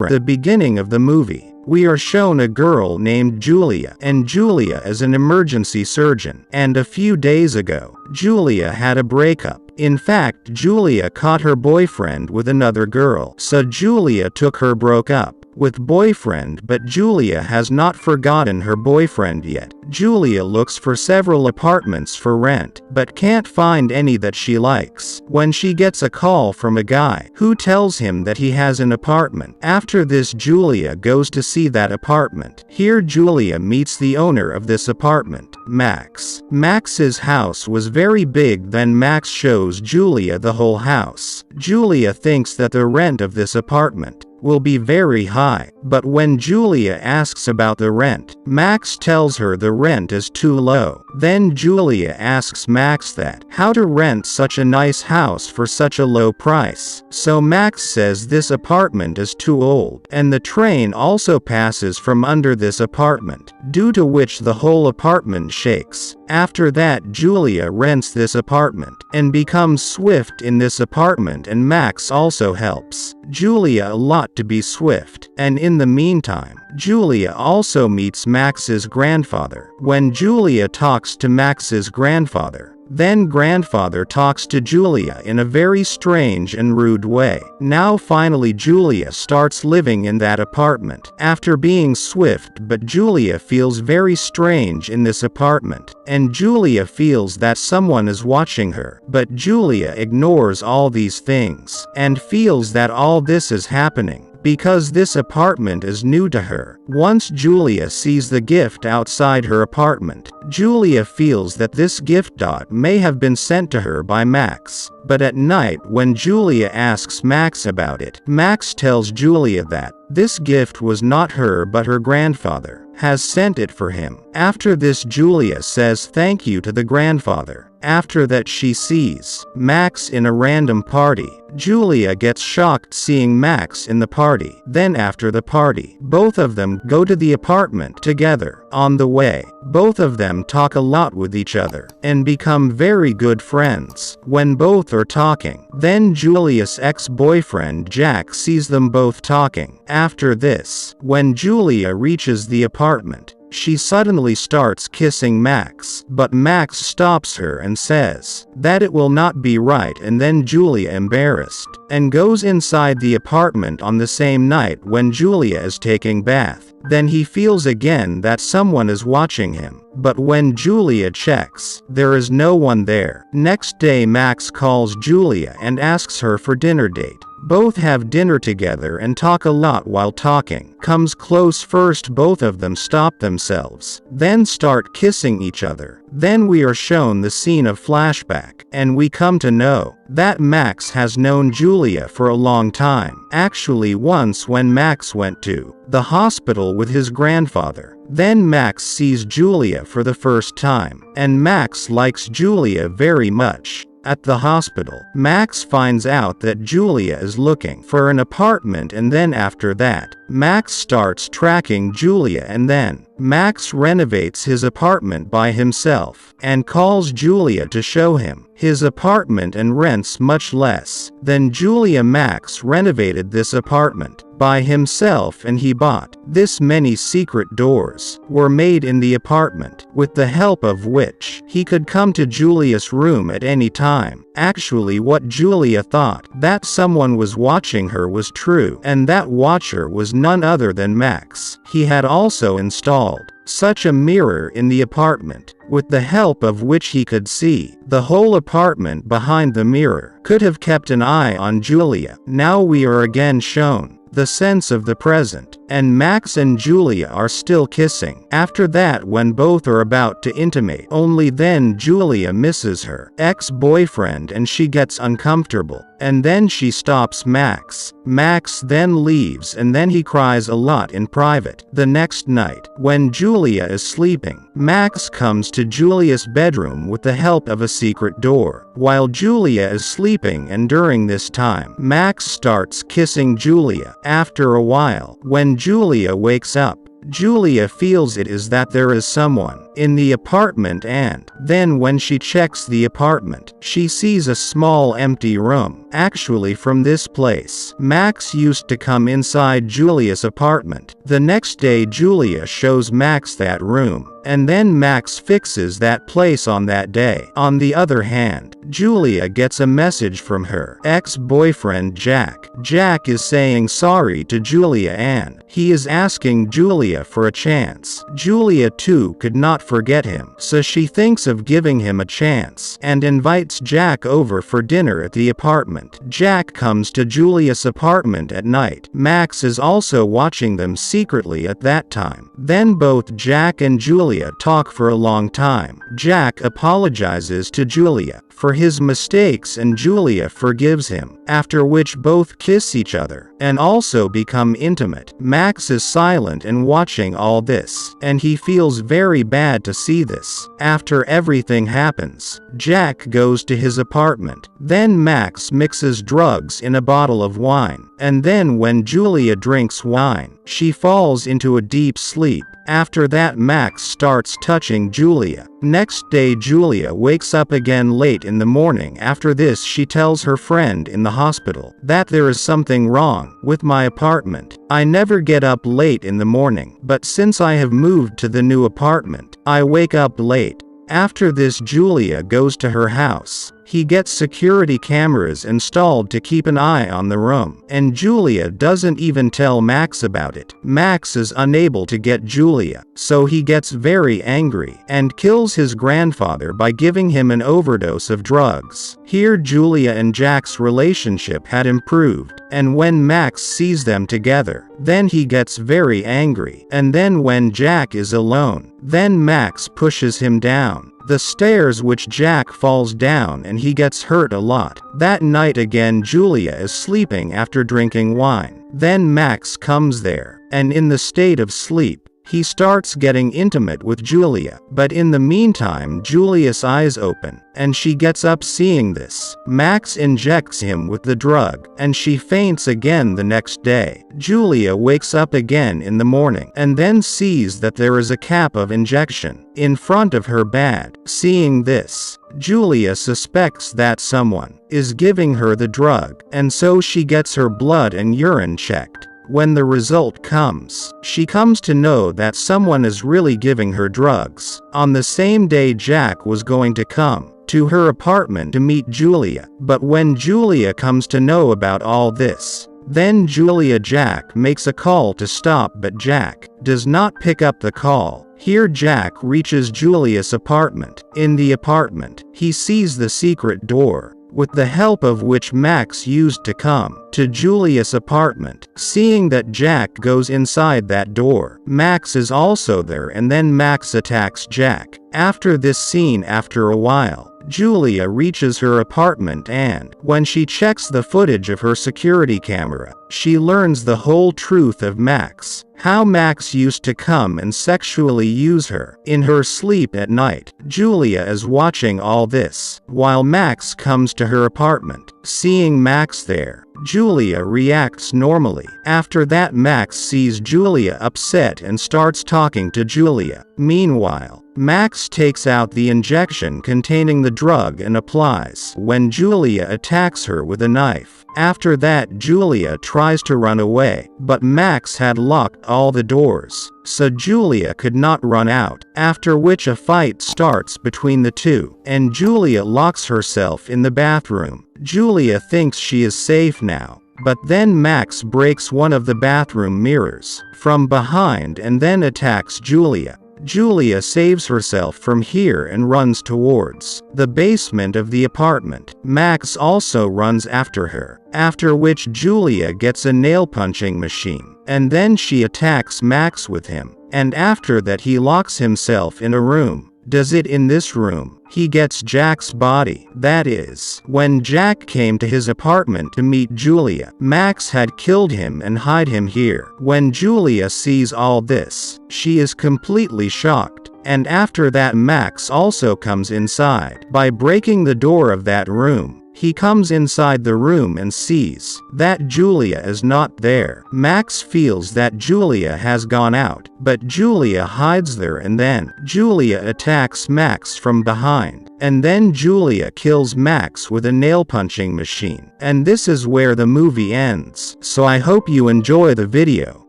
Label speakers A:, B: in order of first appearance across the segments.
A: The beginning of the movie, we are shown a girl named Julia, and Julia is an emergency surgeon. And a few days ago, Julia had a breakup. In fact, Julia caught her boyfriend with another girl. So Julia took her broke up with boyfriend, but Julia has not forgotten her boyfriend yet. Julia looks for several apartments for rent, but can't find any that she likes, when she gets a call from a guy who tells him that he has an apartment. After this, Julia goes to see that apartment. Here Julia meets the owner of this apartment, Max. Max's house was very big. Then Max shows Julia the whole house. Julia thinks that the rent of this apartment will be very high, but when Julia asks about the rent, Max tells her the rent is too low. Then Julia asks Max that how to rent such a nice house for such a low price. So Max says this apartment is too old, and the train also passes from under this apartment, due to which the whole apartment shakes. After that, Julia rents this apartment and becomes swift in this apartment, and Max also helps Julia a lot to be swift. And in the meantime, Julia also meets Max's grandfather. When Julia talks to Max's grandfather, then grandfather talks to Julia in a very strange and rude way. Now finally Julia starts living in that apartment after being swift, but Julia feels very strange in this apartment, and Julia feels that someone is watching her. But Julia ignores all these things and feels that all this is happening because this apartment is new to her. Once Julia sees the gift outside her apartment, Julia feels that this gift may have been sent to her by Max. But at night, when Julia asks Max about it, Max tells Julia that this gift was not her but her grandfather has sent it for him. After this, Julia says thank you to the grandfather. After that, she sees Max in a random party. Julia gets shocked seeing Max in the party. Then after the party, both of them go to the apartment together. On the way, both of them talk a lot with each other and become very good friends. When both are talking, then Julia's ex-boyfriend Jack sees them both talking. After this, when Julia reaches the apartment, she suddenly starts kissing Max, but Max stops her and says that it will not be right, and then Julia, embarrassed, and goes inside the apartment on the same night when Julia is taking bath. Then he feels again that someone is watching him, but when Julia checks, there is no one there. Next day, Max calls Julia and asks her for dinner date. Both have dinner together and talk a lot. While talking comes close first, both of them stop themselves, then start kissing each other. Then we are shown the scene of flashback, and we come to know that Max has known Julia for a long time. Actually, once when Max went to the hospital with his grandfather, then Max sees Julia for the first time, and Max likes Julia very much. At the hospital, Max finds out that Julia is looking for an apartment, and then after that, Max starts tracking Julia, and then Max renovates his apartment by himself and calls Julia to show him his apartment and rents much less than Julia. Max renovated this apartment by himself, and he bought this many secret doors were made in the apartment, with the help of which he could come to Julia's room at any time. Actually, what Julia thought that someone was watching her was true, and that watcher was none other than Max. He had also installed such a mirror in the apartment, with the help of which he could see the whole apartment behind the mirror, could have kept an eye on Julia. Now we are again shown the sense of the present, and Max and Julia are still kissing. After that, when both are about to intimate, only then Julia misses her ex-boyfriend and she gets uncomfortable, and then she stops Max. Max then leaves, and then he cries a lot in private. The next night, when Julia is sleeping, Max comes to Julia's bedroom with the help of a secret door while Julia is sleeping, and during this time, Max starts kissing Julia. After a while, when Julia wakes up, Julia feels it is that there is someone in the apartment, and then when she checks the apartment, she sees a small empty room. Actually, from this place, Max used to come inside Julia's apartment. The next day Julia shows Max that room, and then Max fixes that place on that day. On the other hand, Julia gets a message from her ex-boyfriend Jack. Jack is saying sorry to Julia and he is asking Julia for a chance. Julia too could not forget him, so she thinks of giving him a chance and invites Jack over for dinner at the apartment. Jack comes to Julia's apartment at night. Max is also watching them secretly at that time. Then both Jack and Julia talk for a long time. Jack apologizes to Julia for his mistakes and Julia forgives him, after which both kiss each other and also become intimate. Max is silent and watching all this, and he feels very bad to see this. After everything happens, Jack goes to his apartment. Then Max mixes drugs in a bottle of wine, and then when Julia drinks wine, she falls into a deep sleep. After that, Max starts touching Julia. Next day Julia wakes up again late in the morning. After this she tells her friend in the hospital that there is something wrong with my apartment. I never get up late in the morning, but since I have moved to the new apartment, I wake up late. After this Julia goes to her house. He gets security cameras installed to keep an eye on the room, and Julia doesn't even tell Max about it. Max is unable to get Julia, so he gets very angry and kills his grandfather by giving him an overdose of drugs. Here Julia and Jack's relationship had improved, and when Max sees them together, then he gets very angry, and then when Jack is alone, then Max pushes him down the stairs, which Jack falls down and he gets hurt a lot. That night again Julia is sleeping after drinking wine. Then Max comes there, and in the state of sleep, he starts getting intimate with Julia. But in the meantime Julia's eyes open, and she gets up seeing this. Max injects him with the drug, and she faints again the next day. Julia wakes up again in the morning, and then sees that there is a cap of injection in front of her bed. Seeing this, Julia suspects that someone is giving her the drug, and so she gets her blood and urine checked. When the result comes, she comes to know that someone is really giving her drugs. On the same day Jack was going to come to her apartment to meet Julia, but when Julia comes to know about all this, then Jack makes a call to stop, but Jack does not pick up the call. Here Jack reaches Julia's apartment. In the apartment, he sees the secret door, with the help of which Max used to come to Julia's apartment. Seeing that Jack goes inside that door, Max is also there, and then Max attacks Jack. After this scene, after a while, Julia reaches her apartment, and when she checks the footage of her security camera, she learns the whole truth of Max. How Max used to come and sexually use her in her sleep at night. Julia is watching all this while Max comes to her apartment. Seeing Max there, Julia reacts normally. After that, Max sees Julia upset and starts talking to Julia. Meanwhile, Max takes out the injection containing the drug and applies when Julia attacks her with a knife. After that, Julia tries to run away, but Max had locked all the doors, so Julia could not run out, after which a fight starts between the two, and Julia locks herself in the bathroom. Julia thinks she is safe now, but then Max breaks one of the bathroom mirrors from behind and then attacks Julia. Julia saves herself from here and runs towards the basement of the apartment. Max also runs after her, after which Julia gets a nail punching machine, and then she attacks Max with him, and after that he locks himself in a room. Does it in this room, he gets Jack's body. That is, when Jack came to his apartment to meet Julia, Max had killed him and hide him here. When Julia sees all this, she is completely shocked. And after that, Max also comes inside by breaking the door of that room. He comes inside the room and sees that Julia is not there. Max feels that Julia has gone out, but Julia hides there, and then Julia attacks Max from behind. And then Julia kills Max with a nail punching machine. And this is where the movie ends. So I hope you enjoy the video.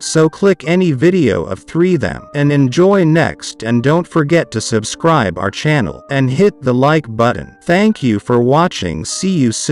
A: So click any video of 3 them and enjoy next, and don't forget to subscribe our channel and hit the like button. Thank you for watching. See you soon.